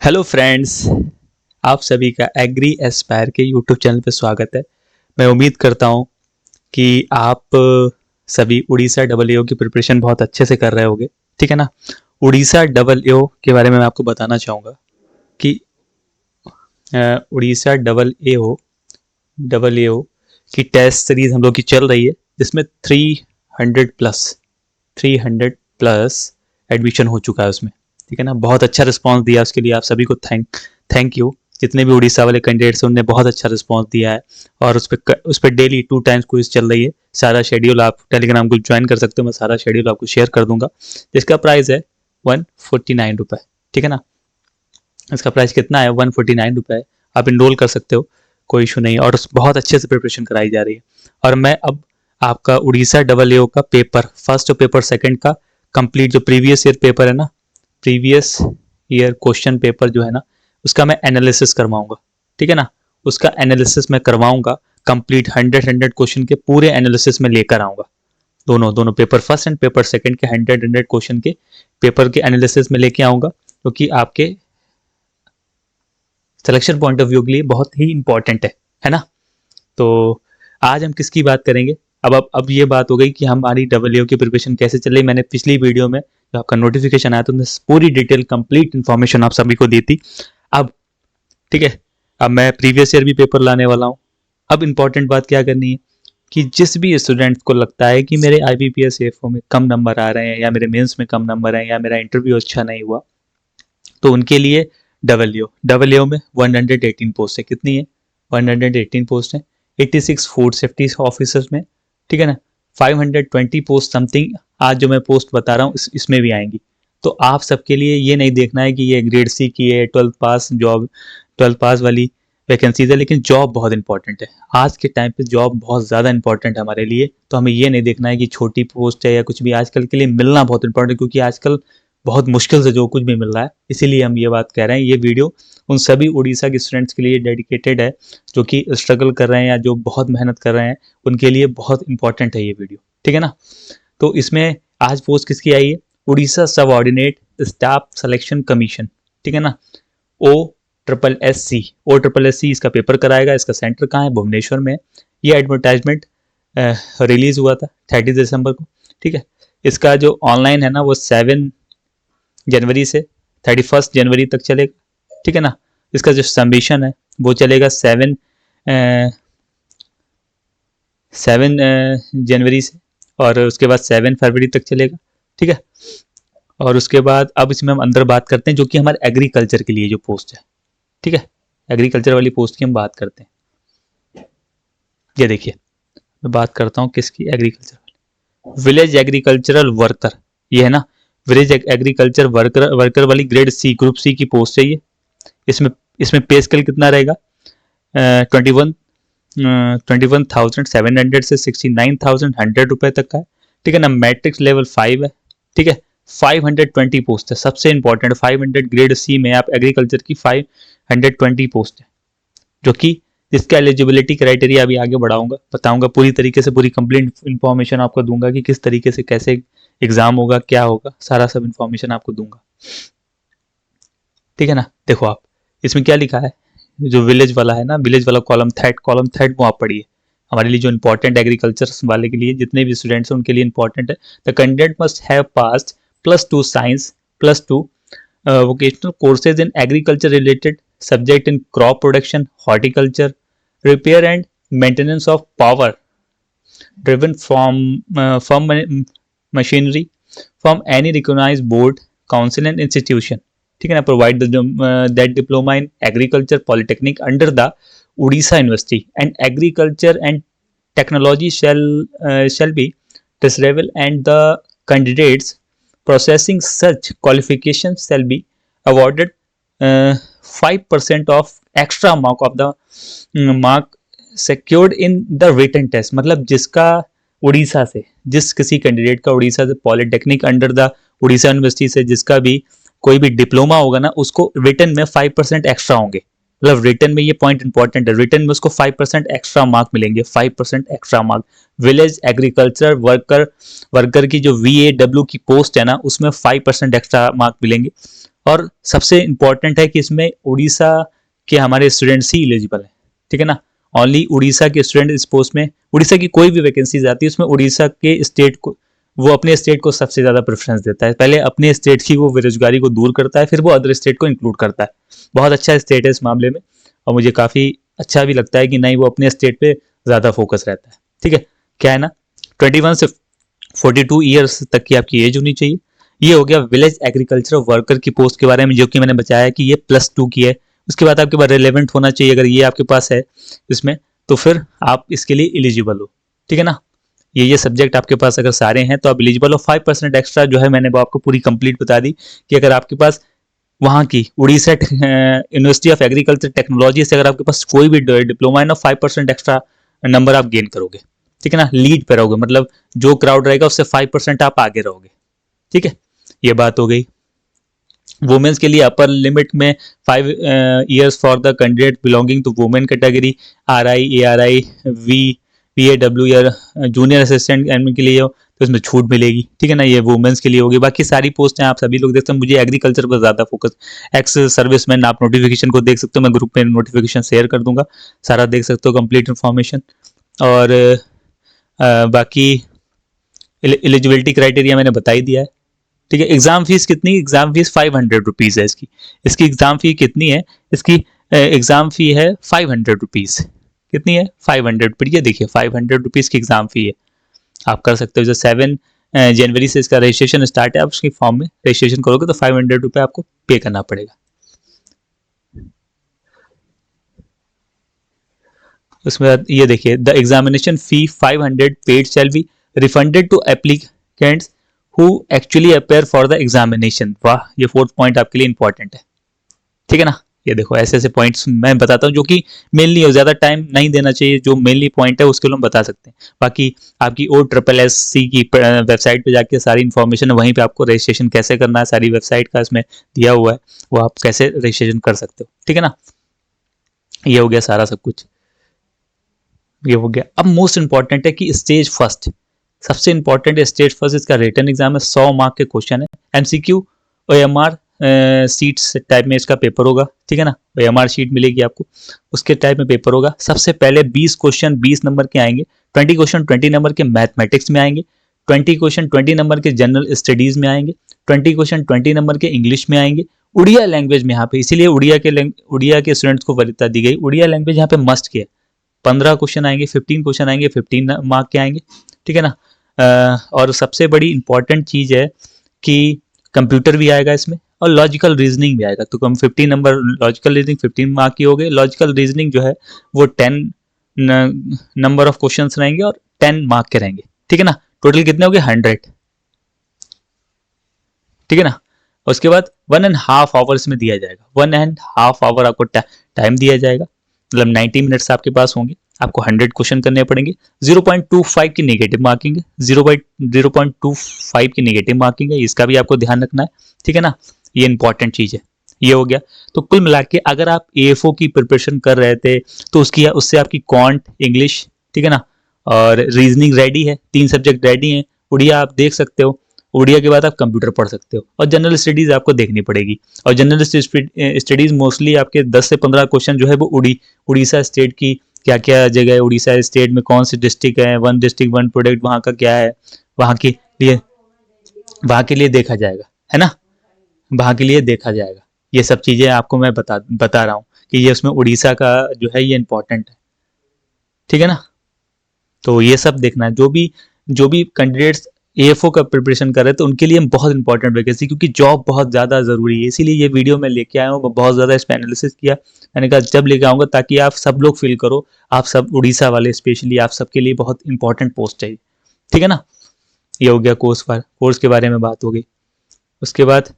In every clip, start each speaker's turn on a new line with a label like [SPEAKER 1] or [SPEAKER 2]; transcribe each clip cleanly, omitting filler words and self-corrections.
[SPEAKER 1] Hello friends, आप सभी का एग्री एस्पायर के यूट्यूब चैनल पे स्वागत है। मैं उम्मीद करता हूँ कि आप सभी उड़ीसा डबल ए की प्रिपरेशन बहुत अच्छे से कर रहे होंगे। ठीक है ना। उड़ीसा डबल ए के बारे में मैं आपको बताना चाहूँगा कि उड़ीसा डबल ए की टेस्ट सीरीज हम लोग की चल रही है, जिसमें 300 प्लस एडमिशन हो चुका है उसमें। ठीक है ना। बहुत अच्छा रिस्पांस दिया, उसके लिए आप सभी को थैंक यू। जितने भी उड़ीसा वाले कैंडिडेट्स हैं उनने बहुत अच्छा रिस्पांस दिया है। और उस पर डेली 2 टाइम्स क्विज चल रही है। सारा शेड्यूल आप टेलीग्राम को ज्वाइन कर सकते हो, मैं सारा शेड्यूल आपको शेयर कर दूंगा। जिसका प्राइस है 149 रुपये। ठीक है ना। इसका प्राइस कितना है? 149 रुपये। आप इनरोल कर सकते हो, कोई इशू नहीं। और बहुत अच्छे से प्रिपरेशन कराई जा रही है। और मैं अब आपका उड़ीसा डबल ए का पेपर फर्स्ट और पेपर सेकंड का कंप्लीट, जो प्रीवियस ईयर पेपर है ना, प्रीवियस ईयर क्वेश्चन पेपर जो है ना, उसका मैं एनालिसिस करवाऊंगा। ठीक है ना। उसका एनालिसिस मैं करवाऊंगा कंप्लीट। 100 क्वेश्चन के पूरे एनालिसिस में लेकर आऊंगा। दोनों दोनों paper first and paper second के 100 क्वेश्चन के पेपर के एनालिसिस में लेके आऊंगा, क्योंकि आपके सिलेक्शन पॉइंट ऑफ व्यू के लिए बहुत ही इंपॉर्टेंट है ना। तो आज हम किसकी बात करेंगे? अब ये बात हो गई कि हमारी डबल की प्रिपरेशन कैसे चल रही। मैंने पिछली वीडियो में जो आपका नोटिफिकेशन आया था उसमें पूरी डिटेल कंप्लीट इन्फॉर्मेशन आप सभी को दी थी। अब ठीक है, अब मैं प्रीवियस ईयर भी पेपर लाने वाला हूँ। अब इंपॉर्टेंट बात क्या करनी है कि जिस भी स्टूडेंट को लगता है कि मेरे IBPS AFO में कम नंबर आ रहे हैं, या मेरे मेंस में कम नंबर हैं, या मेरा इंटरव्यू अच्छा नहीं हुआ, तो उनके लिए डबल ए में 118 पोस्ट है। कितनी है? 118 पोस्ट है। 86 फूड सेफ्टी ऑफिसर्स में। ठीक है ना। 520 पोस्ट समथिंग आज जो मैं पोस्ट बता रहा हूँ इसमें भी आएंगी। तो आप सबके लिए ये नहीं देखना है कि ये ग्रेड सी की है, 12 पास वाली वैकेंसीज है, लेकिन जॉब बहुत इंपॉर्टेंट है। आज के टाइम पे जॉब बहुत ज़्यादा इंपॉर्टेंट है हमारे लिए। तो हमें ये नहीं देखना है कि छोटी पोस्ट है या कुछ भी। आजकल के लिए मिलना बहुत इंपॉर्टेंट है, क्योंकि आजकल बहुत मुश्किल से जो कुछ भी मिल रहा है। इसीलिए हम ये बात कह रहे हैं। ये वीडियो उन सभी उड़ीसा के स्टूडेंट्स के लिए डेडिकेटेड है जो कि स्ट्रगल कर रहे हैं या जो बहुत मेहनत कर रहे हैं। उनके लिए बहुत इंपॉर्टेंट है ये वीडियो। ठीक है ना। तो इसमें आज पोस्ट किसकी आई है? उड़ीसा सब ऑर्डिनेट स्टाफ सिलेक्शन कमीशन। ठीक है ना। OSSC इसका पेपर कराएगा। इसका सेंटर कहाँ है? भुवनेश्वर में। ये एडवर्टाइजमेंट रिलीज हुआ था 30 दिसंबर को। ठीक है। इसका जो ऑनलाइन है ना, वो 7 जनवरी से 31 जनवरी तक चलेगा। ठीक है ना। इसका जो सबमिशन है वो चलेगा 7 जनवरी से, और उसके बाद 7 फरवरी तक चलेगा। ठीक है। और उसके बाद अब इसमें हम अंदर बात करते हैं, जो कि हमारे एग्रीकल्चर के लिए जो पोस्ट है। ठीक है। एग्रीकल्चर वाली पोस्ट की हम बात करते हैं। ये देखिए, मैं बात करता हूँ किसकी? Agriculture village agricultural worker. ये है ना, विलेज एग्रीकल्चर वर्कर वाली ग्रेड सी, ग्रुप सी की पोस्ट है ये। इसमें इसमें पे स्केल कितना रहेगा? 21,700 से 69,100 रुपए तक का है। ठीक है ना। मैट्रिक्स लेवल 5 है। ठीक है। 520 पोस्ट है। सबसे इंपॉर्टेंट 500 ग्रेड सी में आप एग्रीकल्चर की 520 पोस्ट है, जो कि इसका एलिजिबिलिटी क्राइटेरिया अभी आगे बताऊंगा पूरी तरीके से। पूरी कंप्लीट इन्फॉर्मेशन आपको दूंगा कि किस तरीके से कैसे एग्जाम होगा, क्या होगा, सारा सब इन्फॉर्मेशन आपको दूंगा। ठीक है ना। देखो आप, इसमें क्या लिखा है? जो विलेज वाला है ना, विलेज वाला कॉलम थर्ड वो आप पढ़िए। हमारे लिए जो इंपॉर्टेंट एग्रीकल्चर वाले के लिए, जितने भी स्टूडेंट्स हैं उनके लिए इंपॉर्टेंट है। The candidate must have passed +2 science +2 vocational courses in agriculture related subject in crop production, horticulture, repair and maintenance of power driven from machinery from any recognized board, council and institution. ठीक है ना। Provide that diploma in agriculture polytechnic under the Orissa university and agriculture and technology shall be desirable, and the candidates processing such qualifications shall be awarded 5% of extra mark of the mark secured in the written test। मतलब जिसका उड़ीसा से, जिस किसी candidate का उड़ीसा से polytechnic under the Orissa university से जिसका भी कोई भी डिप्लोमा होगा ना, उसको रिटन में 5% एक्स्ट्रा होंगे। मतलब रिटन में ये पॉइंट इंपॉर्टेंट है, रिटन में उसको 5% एक्स्ट्रा मार्क मिलेंगे। 5% extra mark. Village agriculture worker की जो VAW की पोस्ट है ना, उसमें 5% एक्स्ट्रा मार्क मिलेंगे। और सबसे इम्पॉर्टेंट है कि इसमें उड़ीसा के हमारे स्टूडेंट्स ही एलिजिबल हैं, ठीक है ना। ओनली उड़ीसा के स्टूडेंट इस पोस्ट में, उड़ीसा की कोई भी वैकेंसीज आती है उसमें उड़ीसा के स्टेट को, वो अपने स्टेट को सबसे ज़्यादा प्रेफरेंस देता है। पहले अपने स्टेट की वो बेरोजगारी को दूर करता है, फिर वो अदर स्टेट को इंक्लूड करता है। बहुत अच्छा स्टेट है इस मामले में, और मुझे काफ़ी अच्छा भी लगता है कि नहीं, वो अपने स्टेट पे ज़्यादा फोकस रहता है। ठीक है, क्या है ना, 21 से 42 ईयर्स तक की आपकी एज होनी चाहिए। ये हो गया विलेज एग्रीकल्चर वर्कर की पोस्ट के बारे में, जो कि मैंने बताया कि ये +2 की है। उसके बाद आपके पास रिलेवेंट होना चाहिए, अगर ये आपके पास है इसमें, तो फिर आप इसके लिए एलिजिबल हो, ठीक है ना। ये सब्जेक्ट आपके पास अगर सारे हैं तो आप एलिजिबल हो। 5% एक्स्ट्रा जो है मैंने वो आपको पूरी कंप्लीट बता दी कि अगर आपके पास वहाँ की Orissa university of agriculture technology से अगर आपके पास कोई भी डिप्लोमा है ना, 5% एक्स्ट्रा नंबर आप गेन करोगे, ठीक है ना। लीड पे रहोगे, मतलब जो क्राउड रहेगा उससे 5% आप आगे रहोगे, ठीक है। ये बात हो गई। वुमेन्स के लिए अपर लिमिट में 5 years for the candidate belonging to women category, RI ARI VAW या जूनियर असिस्टेंट एडमिन के लिए हो तो इसमें छूट मिलेगी, ठीक है ना। ये वुमेन्स के लिए होगी। बाकी सारी पोस्ट हैं, आप सभी लोग देखते हैं। मुझे एग्रीकल्चर पर ज़्यादा फोकस, एक्स सर्विसमैन, आप नोटिफिकेशन को देख सकते हो, मैं ग्रुप में नोटिफिकेशन शेयर कर दूंगा, सारा देख सकते हो कंप्लीट इन्फॉर्मेशन। और बाकी एलिजिबिलिटी क्राइटेरिया मैंने बता ही दिया है, ठीक है। एग्जाम फीस कितनी, एग्जाम फीस 500 रुपीज़ है इसकी। इसकी एग्जाम फी कितनी है, इसकी एग्जाम फी है 500 रुपीज़। कितनी है, 500। ये देखिए 500 रुपीज़ की एग्जाम फी है। आप कर सकते हो, जो 7 जनवरी से इसका रजिस्ट्रेशन स्टार्ट है, आप उसकी फॉर्म में रजिस्ट्रेशन करोगे तो 500 रुपये आपको पे करना पड़ेगा। उसमें ये देखिए, the examination fee 500 paid shall be refunded to applicants who actually appear for the examination. वाह, ये 4th पॉइंट आपके लिए इंपॉर्टेंट है, ठीक है ना। ये देखो ऐसे ऐसे पॉइंट्स मैं बताता हूँ जो कि मेनली हो, ज़्यादा टाइम नहीं देना चाहिए, जो मेनली पॉइंट है उसके लिए हम बता सकते हैं। बाकी आपकी OSSC की वेबसाइट पे जाके सारी इन्फॉर्मेशन है, वहीं पे आपको रजिस्ट्रेशन कैसे करना है सारी वेबसाइट का इसमें दिया हुआ है, वो आप कैसे रजिस्ट्रेशन कर सकते हो, ठीक है ना। ये हो गया सारा सब कुछ, ये हो गया। अब मोस्ट इंपॉर्टेंट है कि स्टेज फर्स्ट, सबसे इंपॉर्टेंट है स्टेज फर्स्ट। इसका रिटर्न एग्जाम है, 100 मार्क के क्वेश्चन है, MCQ OMR सीट्स टाइप में इसका पेपर होगा, ठीक है ना। OMR शीट मिलेगी आपको, उसके टाइप में पेपर होगा। सबसे पहले 20 क्वेश्चन 20 नंबर के आएंगे, 20 क्वेश्चन 20 नंबर के मैथमेटिक्स में आएंगे, 20 क्वेश्चन 20 नंबर के जनरल स्टडीज में आएंगे, 20 क्वेश्चन 20 नंबर के इंग्लिश में आएंगे। उड़िया लैंग्वेज में यहाँ पे, इसीलिए उड़िया के स्टूडेंट्स को वरीयता दी गई, उड़िया लैंग्वेज यहाँ पे मस्ट की है। 15 क्वेश्चन आएंगे, 15 क्वेश्चन आएंगे, 15 मार्क के आएंगे, ठीक है ना। और सबसे बड़ी इंपॉर्टेंट चीज है कि कंप्यूटर भी आएगा इसमें और लॉजिकल रीजनिंग भी आएगा। तो कम 15 नंबर लॉजिकल रीजनिंग 15 मार्क की हो गए। लॉजिकल रीजनिंग जो है वो 10 नंबर ऑफ क्वेश्चंस रहेंगे और 10 मार्क के रहेंगे, ठीक है ना। टोटल कितने हो गए, 100, ठीक है ना। उसके बाद 1.5 आवर्स में दिया जाएगा, 1.5 आवर आपको टाइम दिया जाएगा, मतलब 90 मिनट्स आपके पास होंगे। आपको 100 क्वेश्चन करने पड़ेंगे। 0.25 की नेगेटिव मार्किंग है, 0.25 की नेगेटिव मार्किंग है, इसका भी आपको ध्यान रखना है, ठीक है ना। ये इंपॉर्टेंट चीज है, ये हो गया। तो कुल मिला के अगर आप AFO की प्रिपरेशन कर रहे थे तो उससे आपकी क्वांट इंग्लिश, ठीक है ना, और रीजनिंग रेडी है, 3 सब्जेक्ट रेडी हैं। उड़िया आप देख सकते हो, उड़िया के बाद आप कंप्यूटर पढ़ सकते हो, और जनरल स्टडीज आपको देखनी पड़ेगी। और जनरल स्टडीज मोस्टली आपके 10 से 15 क्वेश्चन जो है वो उड़ीसा स्टेट की क्या क्या जगह है, उड़ीसा स्टेट में कौन सी डिस्ट्रिक्ट है, 1 डिस्ट्रिक्ट 1 प्रोडक्ट वहाँ का क्या है, वहाँ के लिए वहाँ के लिए देखा जाएगा, है ना। वहाँ के लिए देखा जाएगा। ये सब चीज़ें आपको मैं बता रहा हूँ कि ये उसमें उड़ीसा का जो है ये इंपॉर्टेंट है, ठीक है ना। तो ये सब देखना है, जो भी कैंडिडेट्स AFO का प्रिपरेशन कर रहे थे उनके लिए बहुत इंपॉर्टेंट वैकेंसी, क्योंकि जॉब बहुत ज़्यादा ज़रूरी है। इसीलिए ये वीडियो मैं लेके आया हूँ, बहुत ज़्यादा इस पर एनालिसिस किया। मैंने कहा जब लेके आऊँगा ताकि आप सब लोग फील करो, आप सब उड़ीसा वाले स्पेशली आप सबके लिए बहुत इंपॉर्टेंट पोस्ट है, ठीक है ना। ये हो गया कोर्स के बारे में बात हो गई। उसके बाद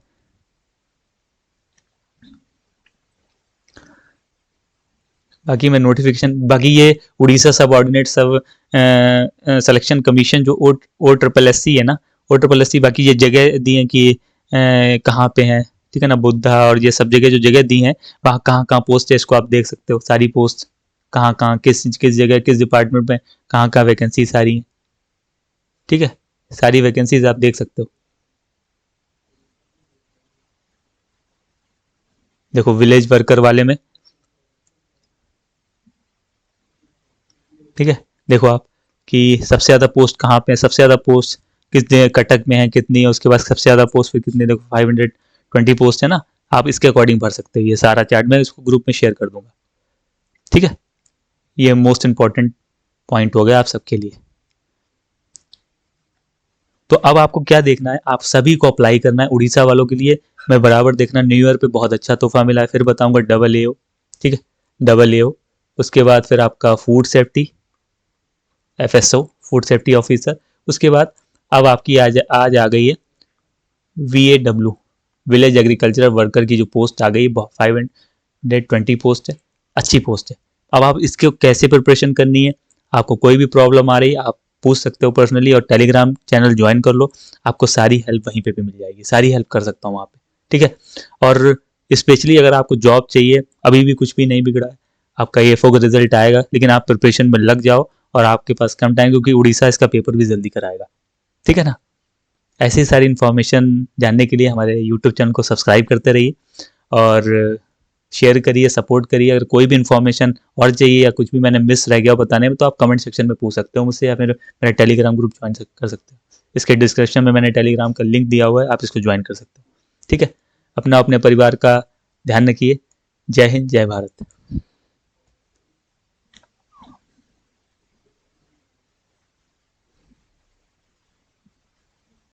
[SPEAKER 1] बाकी मैं नोटिफिकेशन, बाकी ये उड़ीसा सब ऑर्डिनेट सब सिलेक्शन कमीशन जो OSSC है ना, OSSC, बाकी ये जगह दी है कि कहाँ पे है, ठीक है ना, बुद्धा और ये सब जगह जो जगह दी हैं, वहाँ कहाँ कहाँ पोस्ट है इसको आप देख सकते हो, सारी पोस्ट कहाँ कहाँ किस किस जगह किस डिपार्टमेंट में कहाँ कहाँ वैकेंसी सारी हैं, ठीक है। सारी वैकेंसीज आप देख सकते हो। देखो विलेज वर्कर वाले में, ठीक है, देखो आप कि सबसे ज़्यादा पोस्ट कहाँ पे है, सबसे ज़्यादा पोस्ट कितने कटक में है, कितनी है, उसके बाद सबसे ज़्यादा पोस्ट फिर कितनी, देखो 520 पोस्ट है ना। आप इसके अकॉर्डिंग भर सकते हो ये सारा चार्ट, मैं इसको ग्रुप में शेयर कर दूंगा, ठीक है। ये मोस्ट इंपॉर्टेंट पॉइंट हो गया आप सबके लिए। तो अब आपको क्या देखना है, आप सभी को अप्लाई करना है। उड़ीसा वालों के लिए मैं बराबर देखना, न्यू ईयर पे बहुत अच्छा तोहफा मिला है, फिर बताऊंगा डबल एओ, ठीक है, डबल एओ। उसके बाद फिर आपका food safety, FSO, food safety officer. उसके बाद अब आपकी आज आ गई है VAW, विलेज एग्रीकल्चरल वर्कर की जो पोस्ट आ गई, 520 पोस्ट है, अच्छी पोस्ट है। अब आप इसके कैसे प्रिपरेशन करनी है, आपको कोई भी प्रॉब्लम आ रही है आप पूछ सकते हो पर्सनली, और टेलीग्राम चैनल ज्वाइन कर लो, आपको सारी हेल्प वहीं पे भी मिल जाएगी, सारी हेल्प कर सकता हूँ वहाँ पे, ठीक है। और स्पेशली अगर आपको जॉब चाहिए, अभी भी कुछ भी नहीं बिगड़ा है, आपका EFO का रिजल्ट आएगा, लेकिन आप प्रिपरेशन में लग जाओ, और आपके पास कम टाइम, क्योंकि उड़ीसा इसका पेपर भी जल्दी कराएगा, ठीक है ना। ऐसी सारी इन्फॉर्मेशन जानने के लिए हमारे यूट्यूब चैनल को सब्सक्राइब करते रहिए, और शेयर करिए, सपोर्ट करिए। अगर कोई भी इन्फॉर्मेशन और चाहिए या कुछ भी मैंने मिस रह गया बताने में, तो आप कमेंट सेक्शन में पूछ सकते हो मुझसे, या फिर मेरा टेलीग्राम ग्रुप ज्वाइन कर सकते हो। इसके डिस्क्रिप्शन में मैंने टेलीग्राम का लिंक दिया हुआ है, आप इसको ज्वाइन कर सकते हो, ठीक है। अपना अपने परिवार का ध्यान रखिए। जय हिंद, जय भारत।